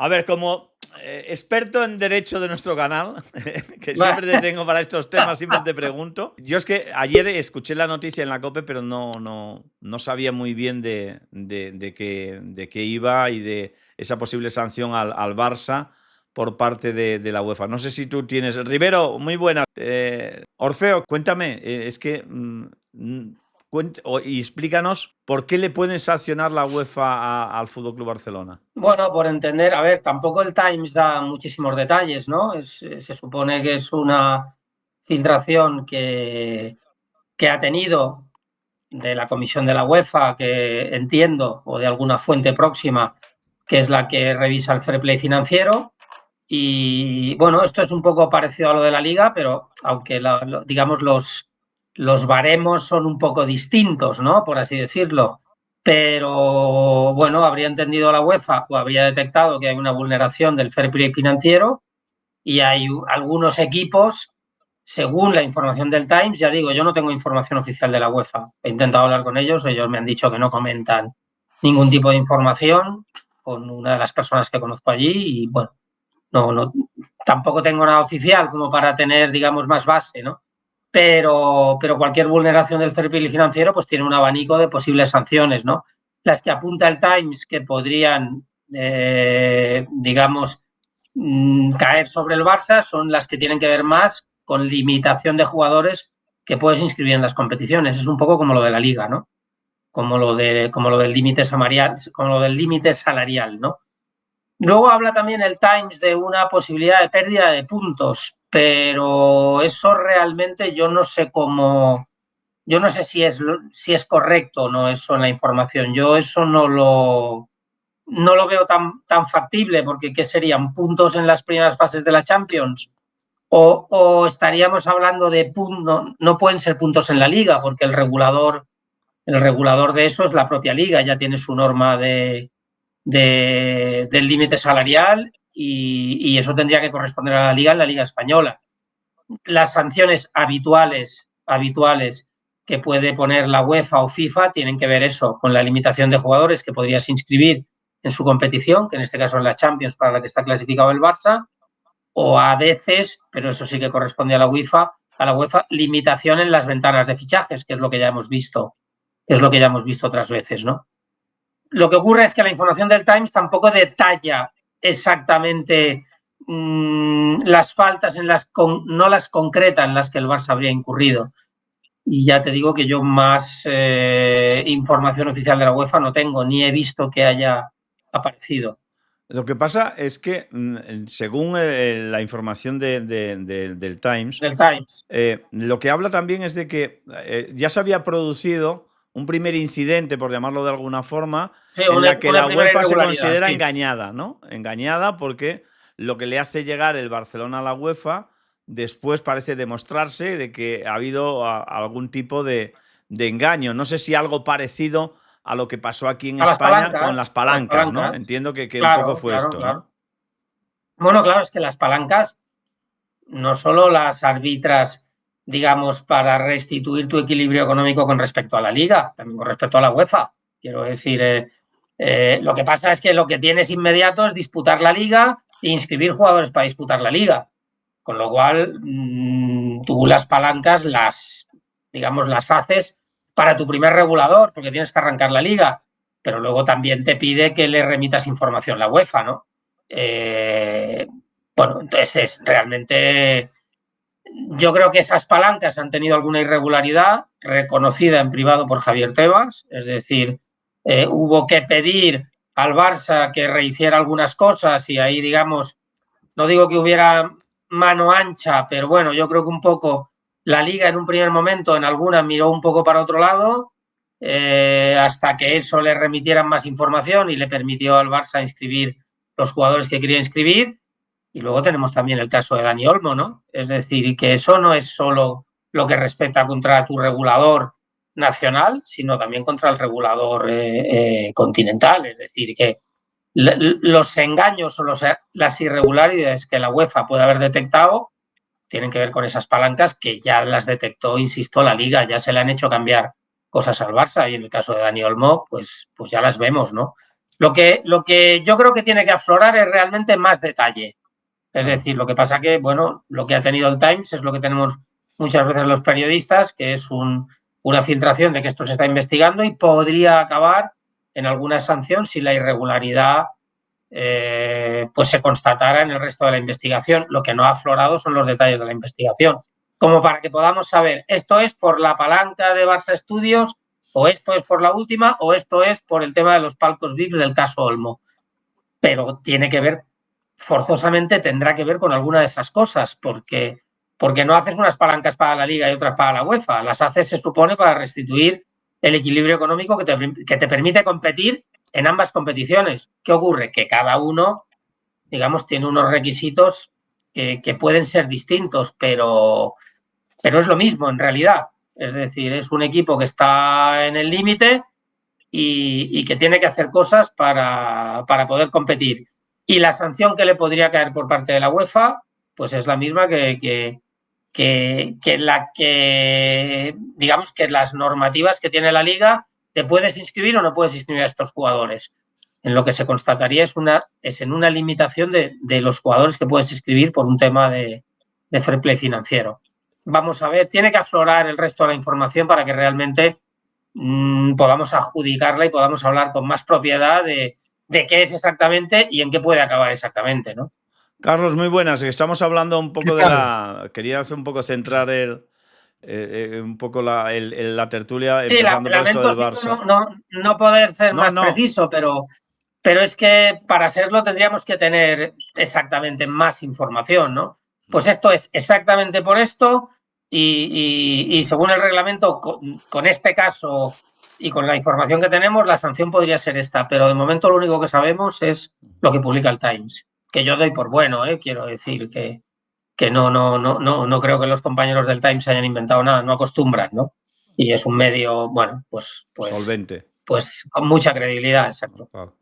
A ver, como experto en derecho de nuestro canal, que siempre te tengo para estos temas, siempre te pregunto. Yo es que ayer escuché la noticia en la COPE, pero no sabía muy bien de qué iba y de esa posible sanción al Barça por parte de la UEFA. No sé si tú tienes... Rivero, muy buenas. Orfeo, cuéntame, es que... y explícanos por qué le pueden sancionar la UEFA al FC Barcelona. Bueno, por entender, a ver, tampoco el Times da muchísimos detalles, ¿no? Se supone que es una filtración que ha tenido de la comisión de la UEFA, que entiendo, o de alguna fuente próxima, que es la que revisa el fair play financiero. Y bueno, esto es un poco parecido a lo de la Liga, pero aunque digamos los baremos son un poco distintos, ¿no? Por así decirlo. Pero bueno, habría entendido la UEFA o habría detectado que hay una vulneración del fair play financiero y hay algunos equipos, según la información del Times, ya digo, yo no tengo información oficial de la UEFA. He intentado hablar con ellos me han dicho que no comentan ningún tipo de información con una de las personas que conozco allí y bueno, no, tampoco tengo nada oficial como para tener, digamos, más base, ¿no? Pero cualquier vulneración del fair play financiero pues tiene un abanico de posibles sanciones, ¿no? Las que apunta el Times que podrían, digamos, caer sobre el Barça son las que tienen que ver más con limitación de jugadores que puedes inscribir en las competiciones. Es un poco como lo de la Liga, ¿no? Como lo del límite salarial, ¿no? Luego habla también el Times de una posibilidad de pérdida de puntos, pero eso realmente yo no sé si es correcto o no eso en la información. Yo eso no lo veo tan factible, porque ¿qué serían? ¿Puntos en las primeras fases de la Champions? ¿O estaríamos hablando de puntos? No pueden ser puntos en la Liga, porque el regulador de eso es la propia Liga, ya tiene su norma del límite salarial y eso tendría que corresponder a la Liga en la Liga Española. Las sanciones habituales que puede poner la UEFA o FIFA tienen que ver eso, con la limitación de jugadores que podrías inscribir en su competición, que en este caso es la Champions para la que está clasificado el Barça, o a veces, pero eso sí que corresponde a la UEFA, limitación en las ventanas de fichajes, que es lo que ya hemos visto, otras veces, ¿no? Lo que ocurre es que la información del Times tampoco detalla exactamente las faltas no las concreta en las que el Barça habría incurrido. Y ya te digo que yo más información oficial de la UEFA no tengo, ni he visto que haya aparecido. Lo que pasa es que, según la información del Times, lo que habla también es de que ya se había producido un primer incidente, por llamarlo de alguna forma, sí, en la que la UEFA se considera sí. engañada, ¿no? Engañada porque lo que le hace llegar el Barcelona a la UEFA después parece demostrarse de que ha habido algún tipo de engaño. No sé si algo parecido a lo que pasó aquí en España con las palancas, ¿no? Entiendo que un poco fue esto, ¿no? Bueno, claro, es que las palancas no solo las arbitras, digamos, para restituir tu equilibrio económico con respecto a la Liga, también con respecto a la UEFA. Quiero decir, lo que pasa es que lo que tienes inmediato es disputar la Liga e inscribir jugadores para disputar la Liga. Con lo cual, tú las palancas las haces para tu primer regulador, porque tienes que arrancar la Liga, pero luego también te pide que le remitas información a la UEFA, ¿no? Bueno, entonces es realmente... Yo creo que esas palancas han tenido alguna irregularidad reconocida en privado por Javier Tebas, es decir, hubo que pedir al Barça que rehiciera algunas cosas y ahí, digamos, no digo que hubiera mano ancha, pero bueno, yo creo que un poco la Liga en un primer momento en alguna miró un poco para otro lado hasta que eso le remitieran más información y le permitió al Barça inscribir los jugadores que quería inscribir. Y luego tenemos también el caso de Dani Olmo, ¿no? Es decir, que eso no es solo lo que respecta contra tu regulador nacional, sino también contra el regulador continental. Es decir, que los engaños o las irregularidades que la UEFA puede haber detectado tienen que ver con esas palancas que ya las detectó, insisto, la Liga. Ya se le han hecho cambiar cosas al Barça y en el caso de Dani Olmo, pues ya las vemos, ¿no? Lo que yo creo que tiene que aflorar es realmente más detalle. Es decir, lo que pasa que, bueno, lo que ha tenido el Times es lo que tenemos muchas veces los periodistas, que es una filtración de que esto se está investigando y podría acabar en alguna sanción si la irregularidad pues se constatara en el resto de la investigación. Lo que no ha aflorado son los detalles de la investigación, como para que podamos saber, esto es por la palanca de Barça Estudios, o esto es por la última, o esto es por el tema de los palcos VIP del caso Olmo. Pero tiene que ver, forzosamente tendrá que ver con alguna de esas cosas, porque no haces unas palancas para la Liga y otras para la UEFA, las haces, se supone, para restituir el equilibrio económico que te permite competir en ambas competiciones. ¿Qué ocurre? Que cada uno, digamos, tiene unos requisitos que pueden ser distintos, pero es lo mismo en realidad. Es decir, es un equipo que está en el límite y que tiene que hacer cosas para poder competir. Y la sanción que le podría caer por parte de la UEFA, pues es la misma digamos, que las normativas que tiene la liga, te puedes inscribir o no puedes inscribir a estos jugadores. En lo que se constataría es en una limitación de los jugadores que puedes inscribir por un tema de fair play financiero. Vamos a ver, tiene que aflorar el resto de la información para que realmente podamos adjudicarla y podamos hablar con más propiedad de qué es exactamente y en qué puede acabar exactamente, ¿no? Carlos, muy buenas. Estamos hablando un poco ¿Qué de tal? la. Quería hacer un poco centrar un poco la tertulia, Sí, empezando por esto lamento del siento Barça. no poder ser No, más no. preciso, pero es que para serlo tendríamos que tener exactamente más información, ¿no? Pues esto es exactamente por esto y según el reglamento, con este caso y con la información que tenemos, la sanción podría ser esta, pero de momento lo único que sabemos es lo que publica el Times, que yo doy por bueno, quiero decir que no creo que los compañeros del Times hayan inventado nada, no acostumbran, ¿no? Y es un medio, bueno, Solvente. pues con mucha credibilidad, exacto. Claro.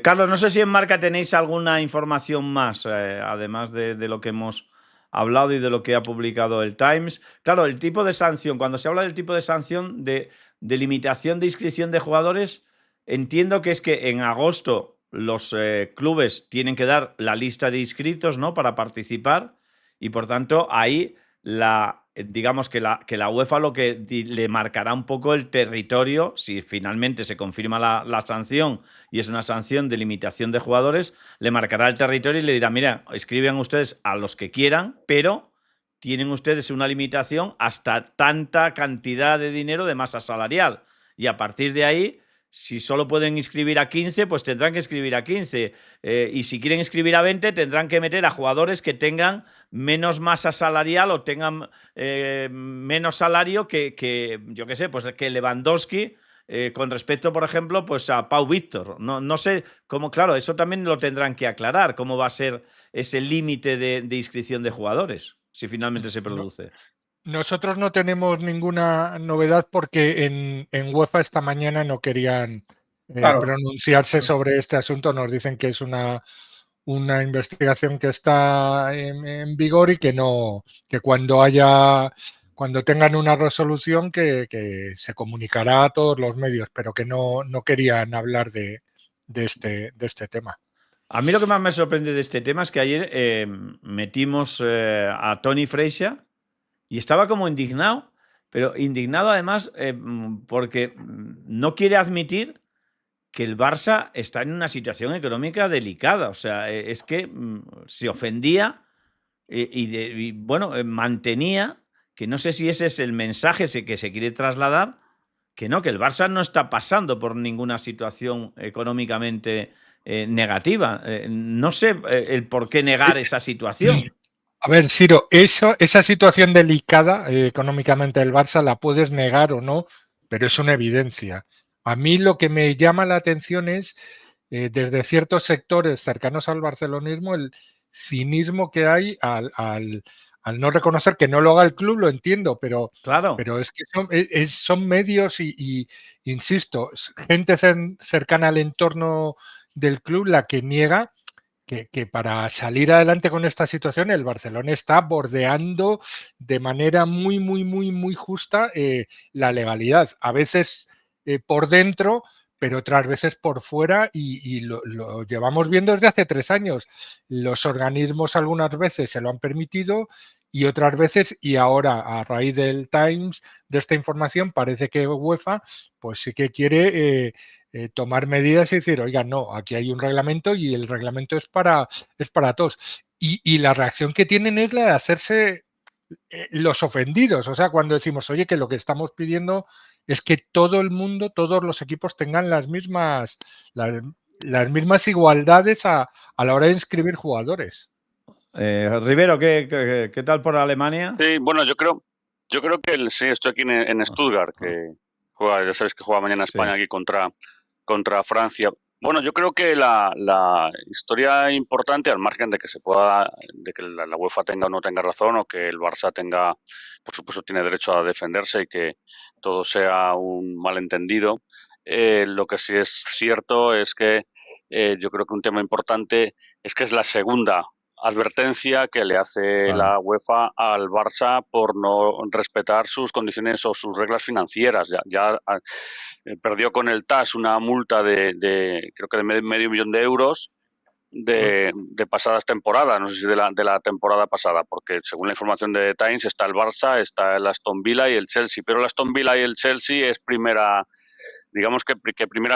Carlos, no sé si en Marca tenéis alguna información más, además de lo que hemos hablado y de lo que ha publicado el Times. Claro, el tipo de sanción, cuando se habla del tipo de sanción de limitación de inscripción de jugadores, entiendo que es que en agosto los clubes tienen que dar la lista de inscritos, ¿no?, para participar y por tanto ahí digamos que la UEFA lo que le marcará un poco el territorio, si finalmente se confirma la sanción y es una sanción de limitación de jugadores, le marcará el territorio y le dirá, mira, escriban ustedes a los que quieran, pero tienen ustedes una limitación hasta tanta cantidad de dinero de masa salarial. Y a partir de ahí, si solo pueden inscribir a 15, pues tendrán que inscribir a 15. Y si quieren inscribir a 20, tendrán que meter a jugadores que tengan menos masa salarial o tengan menos salario yo qué sé, pues que Lewandowski, con respecto, por ejemplo, pues a Pau Víctor. No sé cómo, claro, eso también lo tendrán que aclarar, cómo va a ser ese límite de inscripción de jugadores, si finalmente se produce. Nosotros no tenemos ninguna novedad porque en UEFA esta mañana no querían Claro. pronunciarse sobre este asunto. Nos dicen que es una investigación que está en vigor y que cuando tengan una resolución que se comunicará a todos los medios, pero que no querían hablar de este tema. A mí lo que más me sorprende de este tema es que ayer metimos a Tony Freixa y estaba como indignado, pero indignado además porque no quiere admitir que el Barça está en una situación económica delicada. O sea, es que se ofendía y bueno, mantenía, que no sé si ese es el mensaje que se quiere trasladar, que no, que el Barça no está pasando por ninguna situación económicamente negativa. No sé el por qué negar esa situación. A ver, Ciro, esa situación delicada económicamente del Barça la puedes negar o no, pero es una evidencia. A mí lo que me llama la atención es, desde ciertos sectores cercanos al barcelonismo, el cinismo que hay al no reconocer que no lo haga el club, lo entiendo, pero Claro. es que son medios y, insisto, gente cercana al entorno del club la que niega que para salir adelante con esta situación el Barcelona está bordeando de manera muy justa la legalidad. A veces por dentro, pero otras veces por fuera y lo llevamos viendo desde hace 3 años. Los organismos algunas veces se lo han permitido y otras veces, y ahora a raíz del Times, de esta información, parece que UEFA pues sí que quiere tomar medidas y decir, oiga, no, aquí hay un reglamento y el reglamento es para todos. Y la reacción que tienen es la de hacerse los ofendidos. O sea, cuando decimos, oye, que lo que estamos pidiendo es que todo el mundo, todos los equipos tengan las mismas igualdades a la hora de inscribir jugadores. Rivero, ¿qué tal por Alemania? Sí, bueno, yo creo que sí, estoy aquí en Stuttgart, que juega, ya sabes que juega mañana España aquí contra Francia. Bueno, yo creo que la historia importante, al margen de que de que la UEFA tenga o no tenga razón, o que el Barça tenga, por supuesto, tiene derecho a defenderse y que todo sea un malentendido, lo que sí es cierto es que yo creo que un tema importante es que es la segunda advertencia que le hace la UEFA al Barça por no respetar sus condiciones o sus reglas financieras. Ya perdió con el TAS una multa de creo que de medio millón de euros de pasadas temporadas, no sé si de la temporada pasada, porque según la información de Times está el Barça, está el Aston Villa y el Chelsea, pero el Aston Villa y el Chelsea es primera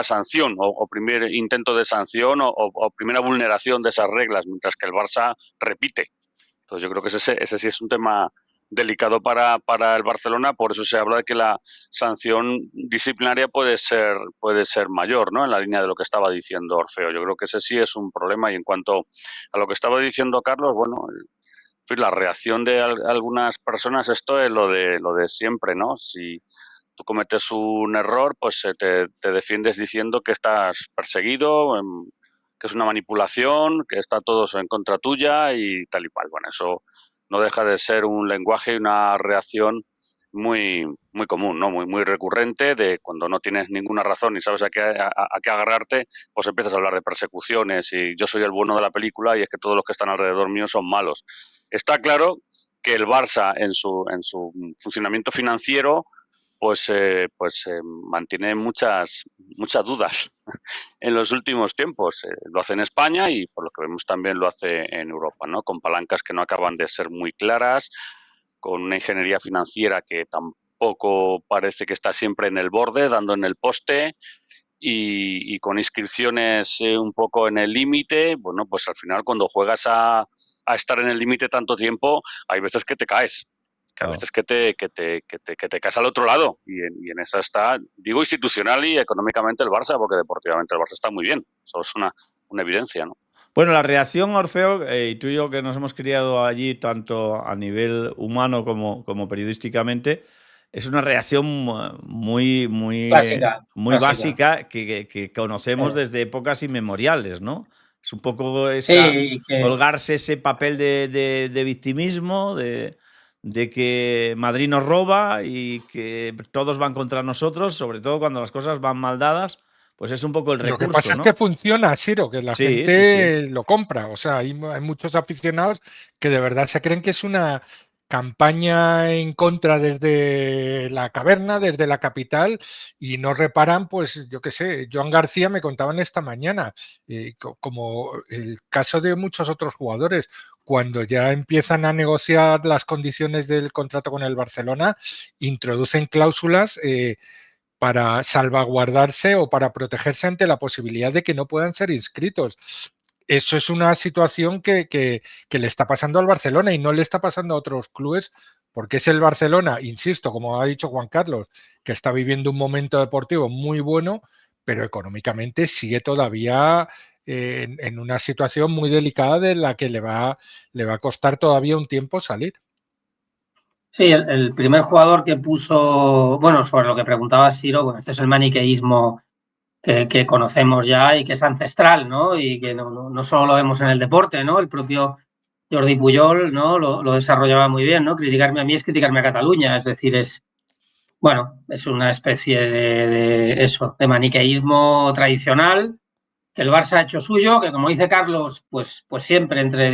sanción o primer intento de sanción o primera vulneración de esas reglas, mientras que el Barça repite. Entonces yo creo que ese sí es un tema delicado para el Barcelona, por eso se habla de que la sanción disciplinaria puede ser mayor, ¿no? En la línea de lo que estaba diciendo Orfeo. Yo creo que ese sí es un problema. Y en cuanto a lo que estaba diciendo Carlos, bueno, la reacción de algunas personas, esto es lo de siempre, ¿no? Si tú cometes un error, pues te defiendes diciendo que estás perseguido, que es una manipulación, que está todo en contra tuya y tal y cual. Bueno, eso no deja de ser un lenguaje y una reacción muy, muy común, ¿no? Muy recurrente, de cuando no tienes ninguna razón y sabes a qué agarrarte, pues empiezas a hablar de persecuciones y yo soy el bueno de la película y es que todos los que están alrededor mío son malos. Está claro que el Barça en su funcionamiento financiero pues mantiene muchas dudas en los últimos tiempos. Lo hace en España y por lo que vemos también lo hace en Europa, ¿no? Con palancas que no acaban de ser muy claras, con una ingeniería financiera que tampoco parece que está siempre en el borde, dando en el poste, y con inscripciones un poco en el límite. Bueno, pues al final cuando juegas a estar en el límite tanto tiempo, hay veces que te caes. Que a veces que te caes al otro lado y en esa está, digo, institucional y económicamente el Barça, porque deportivamente el Barça está muy bien. Eso es una evidencia, ¿no? Bueno, la reacción, Orfeo, y tú y yo que nos hemos criado allí tanto a nivel humano como periodísticamente, es una reacción muy básica que conocemos desde épocas inmemoriales, ¿no? Es un poco colgarse ese papel de victimismo, de que Madrid nos roba y que todos van contra nosotros, sobre todo cuando las cosas van mal dadas. Pues es un poco el recurso, Lo que pasa, ¿no? es que funciona, Siro, que la gente lo compra. O sea, hay muchos aficionados que de verdad se creen que es una campaña en contra desde la caverna, desde la capital, y no reparan, pues yo qué sé, Joan García me contaban esta mañana, como el caso de muchos otros jugadores, cuando ya empiezan a negociar las condiciones del contrato con el Barcelona, introducen cláusulas para salvaguardarse o para protegerse ante la posibilidad de que no puedan ser inscritos. Eso es una situación que le está pasando al Barcelona y no le está pasando a otros clubes, porque es el Barcelona, insisto, como ha dicho Juan Carlos, que está viviendo un momento deportivo muy bueno, pero económicamente sigue todavía en una situación muy delicada de la que le va a costar todavía un tiempo salir. Sí, el primer jugador que puso, bueno, sobre lo que preguntaba Siro, bueno, este es el maniqueísmo que conocemos ya y que es ancestral, ¿no? Y que no solo lo vemos en el deporte, ¿no? El propio Jordi Puyol, ¿no? Lo desarrollaba muy bien, ¿no? Criticarme a mí es criticarme a Cataluña, es decir, es una especie de maniqueísmo tradicional que el Barça ha hecho suyo, que como dice Carlos, pues siempre entre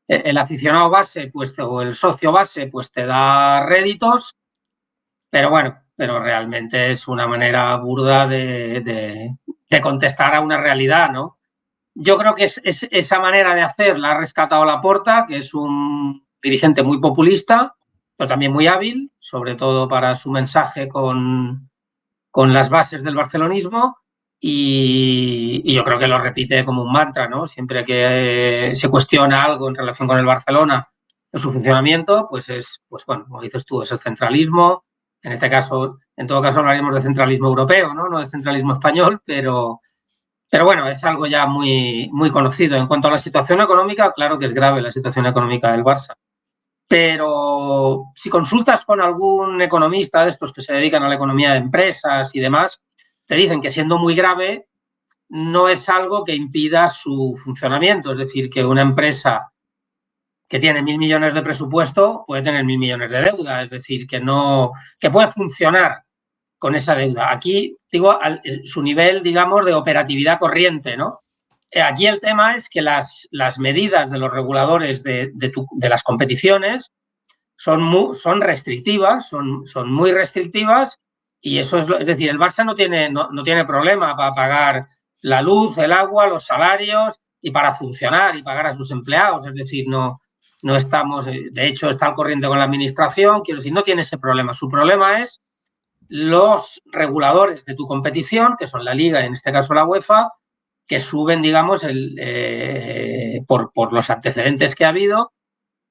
el aficionado base, pues, o el socio base, pues te da réditos, pero bueno, pero realmente es una manera burda de contestar a una realidad, ¿no? Yo creo que esa manera de hacer la ha rescatado Laporta, que es un dirigente muy populista, pero también muy hábil, sobre todo para su mensaje con las bases del barcelonismo, y yo creo que lo repite como un mantra, ¿no? Siempre que se cuestiona algo en relación con el Barcelona, en su funcionamiento, pues bueno, como dices tú, es el centralismo. En este caso, en todo caso hablaríamos de centralismo europeo, ¿no? No de centralismo español, pero bueno, es algo ya muy, muy conocido. En cuanto a la situación económica, claro que es grave la situación económica del Barça. Pero si consultas con algún economista de estos que se dedican a la economía de empresas y demás, te dicen que siendo muy grave no es algo que impida su funcionamiento. Es decir, que una empresa que tiene 1.000 millones de presupuesto puede tener 1.000 millones de deuda. Es decir, que puede funcionar con esa deuda. Aquí, digo, su nivel, digamos, de operatividad corriente, ¿no? Aquí el tema es que las medidas de los reguladores de las competiciones son restrictivas, son muy restrictivas, y eso es decir, el Barça no tiene problema para pagar la luz, el agua, los salarios y para funcionar y pagar a sus empleados. Es decir, no estamos, de hecho, está al corriente con la administración, quiero decir, no tiene ese problema. Su problema es los reguladores de tu competición, que son la Liga y en este caso la UEFA, que suben, digamos, por los antecedentes que ha habido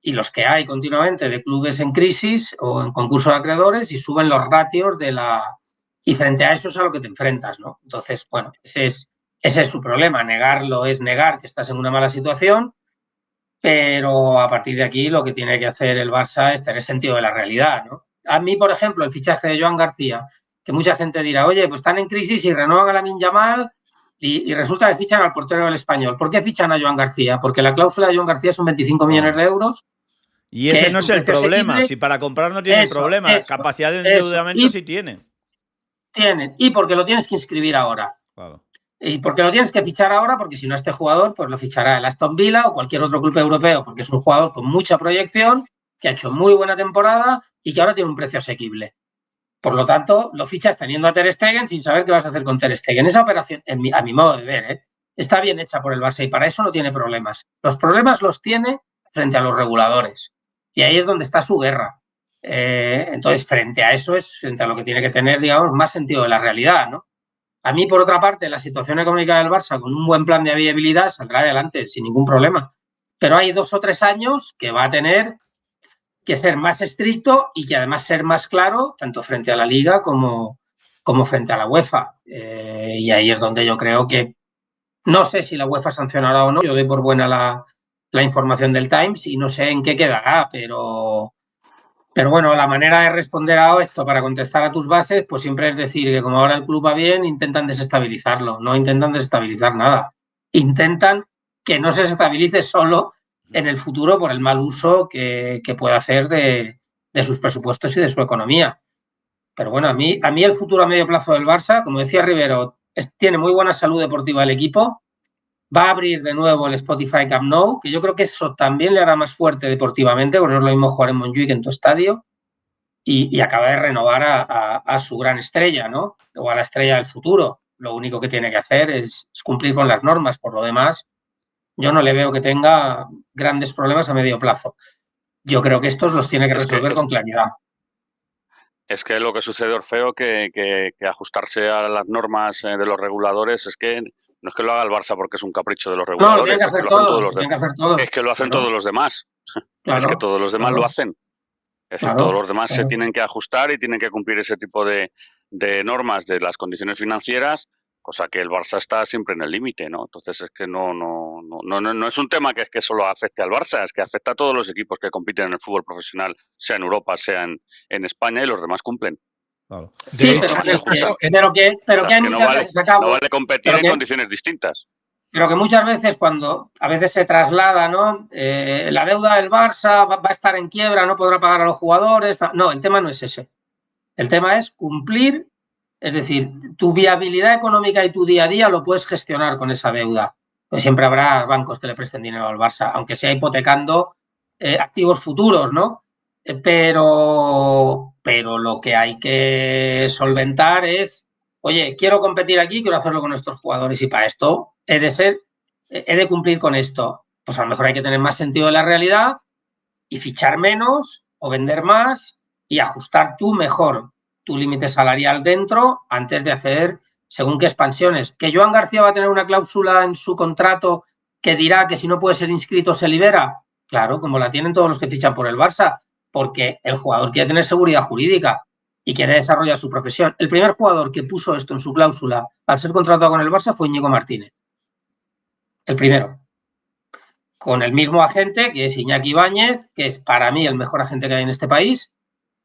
y los que hay continuamente de clubes en crisis o en concurso de acreedores, y suben los ratios y frente a eso es a lo que te enfrentas, ¿no? Entonces, bueno, ese es su problema. Negarlo es negar que estás en una mala situación, pero a partir de aquí lo que tiene que hacer el Barça es tener sentido de la realidad, ¿no? A mí, por ejemplo, el fichaje de Joan García, que mucha gente dirá, oye, pues están en crisis y renuevan a Lamine Yamal y resulta que fichan al portero del Español. ¿Por qué fichan a Joan García? Porque la cláusula de Joan García son 25 millones de euros. Y ese no es el problema. Asequible. Si para comprar no tienen problema, capacidad de endeudamiento sí tienen. Tienen. Y porque lo tienes que inscribir ahora. Claro. Y porque lo tienes que fichar ahora, porque si no, este jugador pues lo fichará el Aston Villa o cualquier otro club europeo, porque es un jugador con mucha proyección, que ha hecho muy buena temporada y que ahora tiene un precio asequible. Por lo tanto, lo fichas teniendo a Ter Stegen sin saber qué vas a hacer con Ter Stegen. Esa operación, a mi modo de ver, está bien hecha por el Barça y para eso no tiene problemas. Los problemas los tiene frente a los reguladores. Y ahí es donde está su guerra. Entonces, frente a eso es frente a lo que tiene que tener, digamos, más sentido de la realidad, ¿no? A mí, por otra parte, la situación económica del Barça, con un buen plan de viabilidad, saldrá adelante sin ningún problema. Pero hay 2 o 3 años que va a tener que ser más estricto y que además ser más claro, tanto frente a la Liga como frente a la UEFA. Y ahí es donde yo creo que, no sé si la UEFA sancionará o no, yo doy por buena la información del Times y no sé en qué quedará, pero bueno, la manera de responder a esto para contestar a tus bases, pues siempre es decir que como ahora el club va bien, intentan desestabilizarlo. No intentan desestabilizar nada. Intentan que no se estabilice solo en el futuro por el mal uso que puede hacer de sus presupuestos y de su economía. Pero bueno, a mí el futuro a medio plazo del Barça, como decía Rivero, tiene muy buena salud deportiva el equipo. Va a abrir de nuevo el Spotify Camp Nou, que yo creo que eso también le hará más fuerte deportivamente, porque no es lo mismo jugar en Montjuic que en tu estadio, y acaba de renovar a su gran estrella, ¿no? O a la estrella del futuro. Lo único que tiene que hacer es cumplir con las normas. Por lo demás, yo no le veo que tenga grandes problemas a medio plazo. Yo creo que estos los tiene que resolver con claridad. Es que lo que sucede, Orfeo, que ajustarse a las normas de los reguladores es que no es que lo haga el Barça porque es un capricho de los reguladores, No, es que lo hacen todos los demás. Es que lo hacen todos los demás. Claro, es que todos los demás lo hacen. Es decir, todos los demás se tienen que ajustar y tienen que cumplir ese tipo de normas de las condiciones financieras, cosa que el Barça está siempre en el límite, ¿no? Entonces es que no es un tema que es que solo afecte al Barça, es que afecta a todos los equipos que compiten en el fútbol profesional, sea en Europa, sea en España, y los demás cumplen. Claro. De hecho, no vale competir en condiciones distintas. Pero que muchas veces cuando a veces se traslada, ¿no? La deuda del Barça va a estar en quiebra, no podrá pagar a los jugadores. No, el tema no es ese. El tema es cumplir, es decir, tu viabilidad económica y tu día a día lo puedes gestionar con esa deuda. Pues siempre habrá bancos que le presten dinero al Barça, aunque sea hipotecando activos futuros, ¿no? Pero pero lo que hay que solventar es, oye, quiero competir aquí, quiero hacerlo con estos jugadores y para esto he de cumplir con esto. Pues a lo mejor hay que tener más sentido de la realidad y fichar menos o vender más y ajustar tú mejor tu límite salarial dentro antes de hacer según qué expansiones. ¿Que Joan García va a tener una cláusula en su contrato que dirá que si no puede ser inscrito se libera? Claro, como la tienen todos los que fichan por el Barça, porque el jugador quiere tener seguridad jurídica y quiere desarrollar su profesión. El primer jugador que puso esto en su cláusula al ser contratado con el Barça fue Íñigo Martínez. El primero. Con el mismo agente, que es Iñaki Ibáñez, que es para mí el mejor agente que hay en este país,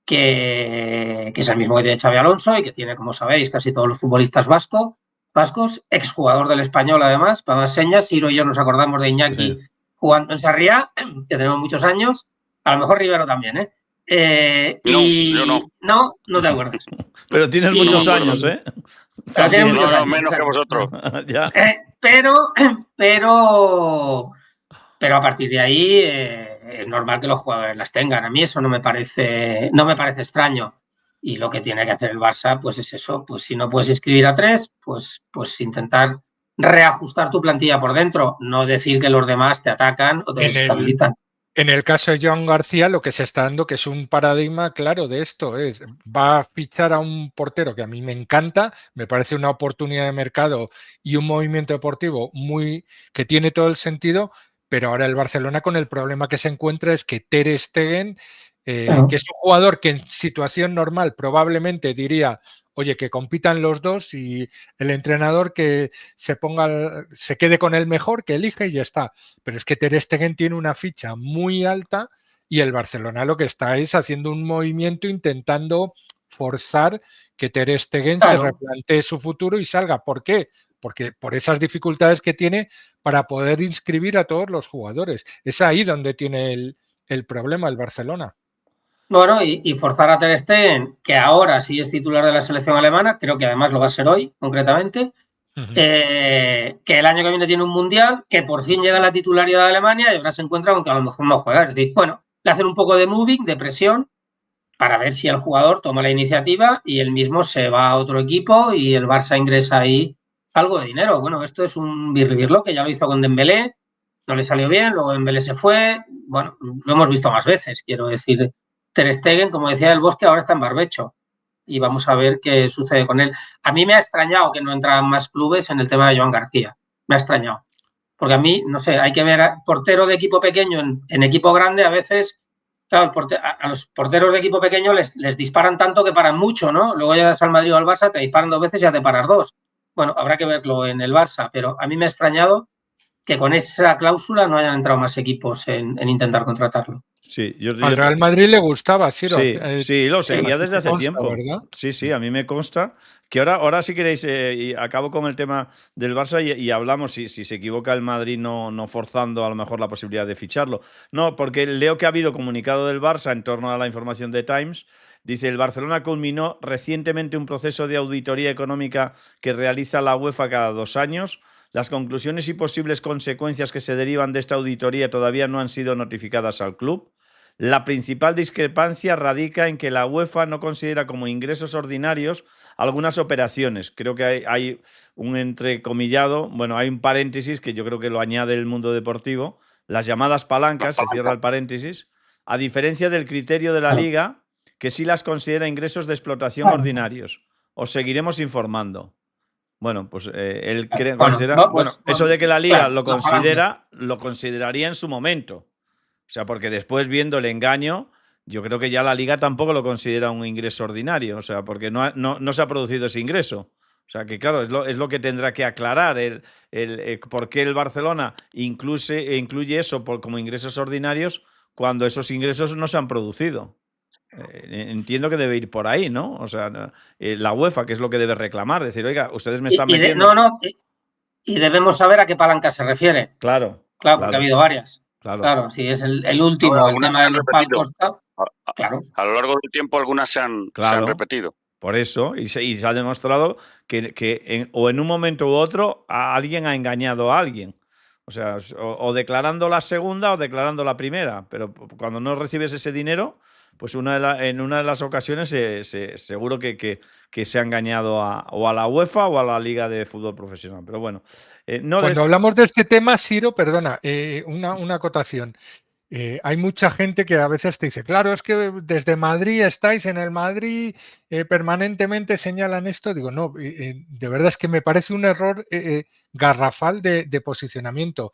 que es el mismo que tiene Xabi Alonso y que tiene, como sabéis, casi todos los futbolistas vascos, exjugador del Español además, para más señas. Ciro y yo nos acordamos de Iñaki jugando en Sarriá, que tenemos muchos años, a lo mejor Rivero también, ¿eh? Yo no. No te acuerdas. Pero tienes muchos años, ¿eh? Pero tienes muchos años, menos que vosotros. Ya. Pero a partir de ahí es normal que los jugadores las tengan. A mí eso no me parece extraño. Y lo que tiene que hacer el Barça, pues es eso. Pues si no puedes inscribir a 3, pues intentar reajustar tu plantilla por dentro. No decir que los demás te atacan o te desestabilizan. En el caso de Joan García, lo que se está dando, que es un paradigma claro de esto, es va a fichar a un portero que a mí me encanta, me parece una oportunidad de mercado y un movimiento deportivo que tiene todo el sentido, pero ahora el Barcelona con el problema que se encuentra es que Ter Stegen, que es un jugador que en situación normal probablemente diría, oye, que compitan los dos y el entrenador que se quede con el mejor, que elige y ya está. Pero es que Ter Stegen tiene una ficha muy alta y el Barcelona lo que está es haciendo un movimiento intentando forzar que Ter Stegen se replantee su futuro y salga. ¿Por qué? Porque por esas dificultades que tiene para poder inscribir a todos los jugadores. Es ahí donde tiene el problema el Barcelona. Bueno, y forzar a Ter Stegen, que ahora sí es titular de la selección alemana, creo que además lo va a ser hoy, concretamente, que el año que viene tiene un mundial, que por fin llega a la titularidad de Alemania y ahora se encuentra con que a lo mejor no juega. Es decir, bueno, le hacen un poco de moving, de presión, para ver si el jugador toma la iniciativa y él mismo se va a otro equipo y el Barça ingresa ahí algo de dinero. Bueno, esto es un birlibirlo que ya lo hizo con Dembélé, no le salió bien, luego Dembélé se fue, bueno, lo hemos visto más veces, quiero decir. Ter Stegen, como decía el Bosque, ahora está en barbecho y vamos a ver qué sucede con él. A mí me ha extrañado que no entraran más clubes en el tema de Joan García, me ha extrañado, porque a mí, no sé, hay que ver portero de equipo pequeño en equipo grande, a veces, claro, a los porteros de equipo pequeño les disparan tanto que paran mucho, ¿no? Luego llegas al Madrid o al Barça, te disparan 2 veces y ya te paras 2. Bueno, habrá que verlo en el Barça, pero a mí me ha extrañado que con esa cláusula no hayan entrado más equipos en intentar contratarlo. Sí, al Real Madrid le gustaba, Ciro. Sí, lo seguía desde hace tiempo. ¿Verdad? Sí, a mí me consta. Que ahora si queréis, y acabo con el tema del Barça y hablamos si se equivoca el Madrid no forzando a lo mejor la posibilidad de ficharlo. No, porque leo que ha habido comunicado del Barça en torno a la información de Times. Dice, el Barcelona culminó recientemente un proceso de auditoría económica que realiza la UEFA cada 2 años. Las conclusiones y posibles consecuencias que se derivan de esta auditoría todavía no han sido notificadas al club. La principal discrepancia radica en que la UEFA no considera como ingresos ordinarios algunas operaciones. Creo que hay un entrecomillado, bueno, hay un paréntesis que yo creo que lo añade el mundo deportivo, las llamadas palancas, se cierra el paréntesis, a diferencia del criterio de la Liga, que sí las considera ingresos de explotación ordinarios. Os seguiremos informando. Bueno, pues él considera, eso de que la Liga lo consideraría en su momento. O sea, porque después, viendo el engaño, yo creo que ya la Liga tampoco lo considera un ingreso ordinario. O sea, porque no se ha producido ese ingreso. O sea, que claro, es lo que tendrá que aclarar por qué el Barcelona incluye eso como ingresos ordinarios cuando esos ingresos no se han producido. Entiendo que debe ir por ahí, ¿no? O sea, la UEFA, que es lo que debe reclamar, decir, oiga, ustedes me están metiendo... Y debemos saber a qué palanca se refiere. Claro. Porque ha habido varias. Claro, si es el último, el tema de los palcos. Claro. A lo largo del tiempo algunas se han repetido. Por eso, y se ha demostrado que o en un momento u otro alguien ha engañado a alguien. O sea, o declarando la segunda o declarando la primera. Pero cuando no recibes ese dinero, pues en una de las ocasiones seguro que se ha engañado o a la UEFA o a la Liga de Fútbol Profesional. Pero bueno. Cuando hablamos de este tema, Siro, perdona, una acotación. Hay mucha gente que a veces te dice, claro, es que desde Madrid estáis en el Madrid, permanentemente señalan esto. Digo, no, de verdad es que me parece un error garrafal de posicionamiento.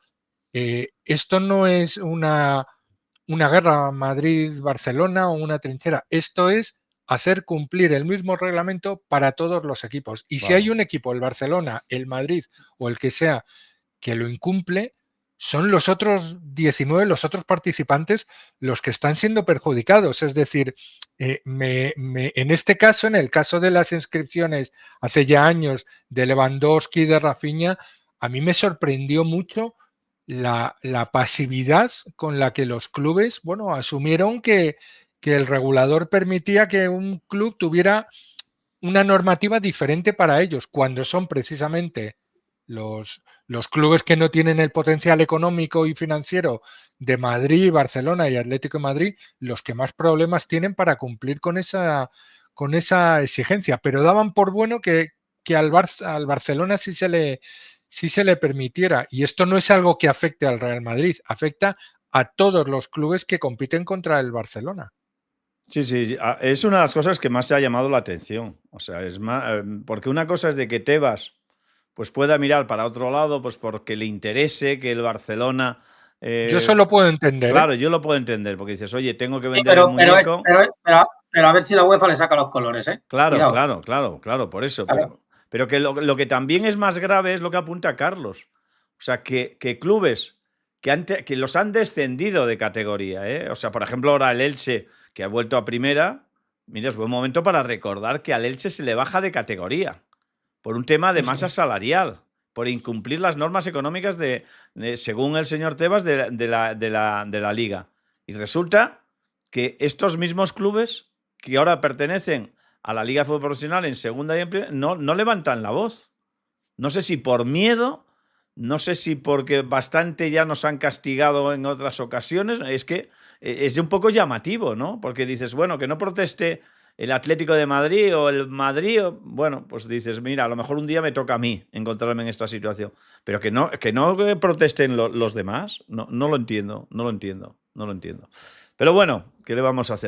Esto no es una guerra Madrid-Barcelona o una trinchera. Esto es hacer cumplir el mismo reglamento para todos los equipos. Y si hay un equipo, el Barcelona, el Madrid o el que sea, que lo incumple, son los otros 19, los otros participantes, los que están siendo perjudicados. Es decir, en este caso, en el caso de las inscripciones hace ya años de Lewandowski y de Rafinha, a mí me sorprendió mucho la pasividad con la que los clubes, bueno, asumieron que el regulador permitía que un club tuviera una normativa diferente para ellos, cuando son precisamente los clubes que no tienen el potencial económico y financiero de Madrid, Barcelona y Atlético de Madrid, los que más problemas tienen para cumplir con esa exigencia. Pero daban por bueno que al Barcelona sí se le permitiera. Y esto no es algo que afecte al Real Madrid, afecta a todos los clubes que compiten contra el Barcelona. Sí, es una de las cosas que más se ha llamado la atención. O sea, es más, porque una cosa es de que Tebas pues pueda mirar para otro lado, pues porque le interese que el Barcelona... yo eso lo puedo entender. Claro, yo lo puedo entender, porque dices, oye, tengo que vender el muñeco... Pero a ver si la UEFA le saca los colores, ¿eh? Claro, por eso. Claro. Pero que lo que también es más grave es lo que apunta Carlos. O sea, que clubes que los han descendido de categoría, ¿eh? O sea, por ejemplo, ahora el Elche, que ha vuelto a primera, mira, es buen momento para recordar que al Elche se le baja de categoría por un tema de masa salarial, por incumplir las normas económicas según el señor Tebas, de la liga. Y resulta que estos mismos clubes que ahora pertenecen a la Liga de Fútbol Profesional en segunda y en primera, no levantan la voz. No sé si por miedo, no sé si porque bastante ya nos han castigado en otras ocasiones. Es que es un poco llamativo, ¿no? Porque dices, bueno, que no proteste el Atlético de Madrid o el Madrid, bueno, pues dices, mira, a lo mejor un día me toca a mí encontrarme en esta situación. Pero que no protesten los demás, no lo entiendo. Pero bueno, ¿qué le vamos a hacer?